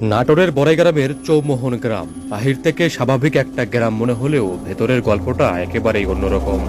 নাটোরের বড়াই গ্রামের চৌমোহন গ্রাম বাহির থেকে স্বাভাবিক একটা গ্রাম মনে হলেও ভেতরের গল্পটা একেবারেই অন্যরকম।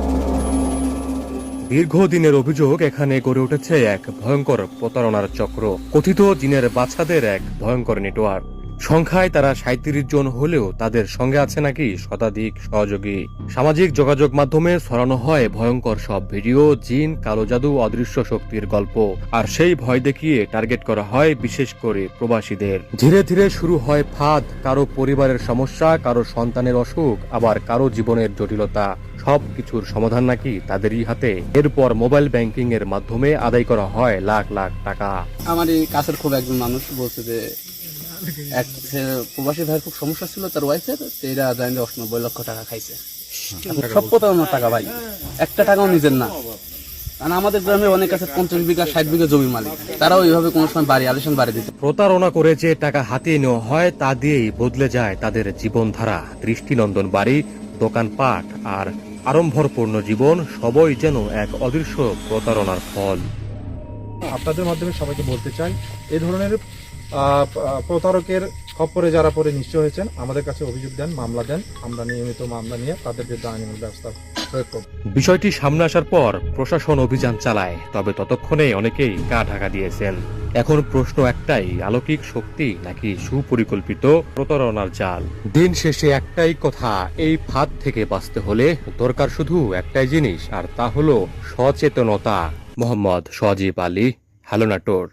দীর্ঘদিনের অভিযোগ, এখানে গড়ে উঠেছে এক ভয়ঙ্কর প্রতারণার চক্র, কথিত জিনের বাচ্চাদের এক ভয়ঙ্কর নেটওয়ার্ক। সংখ্যায় তারা ৩৭ জন হলেও তাদের সঙ্গে আছে নাকি শতাধিক সহযোগী। সামাজিক যোগাযোগ মাধ্যমে ছড়ানো হয় ভয়ঙ্কর সব ভিডিও, জিন, কালো জাদু, অদৃশ্য শক্তির গল্প, আর সেই ভয় দেখিয়ে টার্গেট করা হয় বিশেষ করে প্রবাসীদের। ধীরে ধীরে শুরু হয় ফাঁদ, কারো পরিবারের সমস্যা, কারো সন্তানের অসুখ, আবার কারো জীবনের জটিলতা। সবকিছুর সমাধান নাকি তাদেরই হাতে। এরপর মোবাইল ব্যাংকিং এর মাধ্যমে আদায় করা হয় লাখ লাখ টাকা। আমার এই কাছের খুব একজন মানুষ বলছে যে এক প্রবাসী ভাইয়ের খুব সমস্যা ছিল তার ওয়াইফের, এরা জানি ৯০ লক্ষ টাকা খাইছে। সব প্রতারণার টাকা ভাই, একটা টাকাও নিজের না। কারণ আমাদের গ্রামে অনেক আছে ৫০ বিঘা ৬০ বিঘা জমি মালিক, তারাও এইভাবে কোনো সময় বাড়ি আলিশান বাড়ি দিতে। প্রতারণা করে যে টাকা হাতিয়ে নেওয়া হয় তা দিয়েই বদলে যায় তাদের জীবনধারা। দৃষ্টিনন্দন বাড়ি, দোকানপাট আর আড়ম্বরপূর্ণ জীবন সবই যেন এক অদৃশ্য প্রতারণার ফল। আপনাদের মাধ্যমে সবাইকে বলতে চাই, এই ধরনের প্রতারকের খপ্পরে যারা পরে নিশ্চয় হয়েছেন আমাদের কাছে অভিযোগ দেন, মামলা দেন। আমরা নিয়মিত মামলা নিয়ে তাদের বিরুদ্ধে আইনানুগ ব্যবস্থা প্রয়োগ করব। বিষয়টি সামনে আসার পর প্রশাসন অভিযান চালায়, তবে ততক্ষণে অনেকেই গা ঢাকা দিয়েছেন। এখন প্রশ্ন একটাই, অলৌকিক শক্তি নাকি সুপরিকল্পিত প্রতারণার জাল? দিন শেষে একটাই কথা, এই ফাঁদ থেকে বাঁচতে হলে দরকার শুধু একটাই জিনিস, আর তা হলো সচেতনতা। মোহাম্মদ সজীব আলী, হ্যালো নাটোর।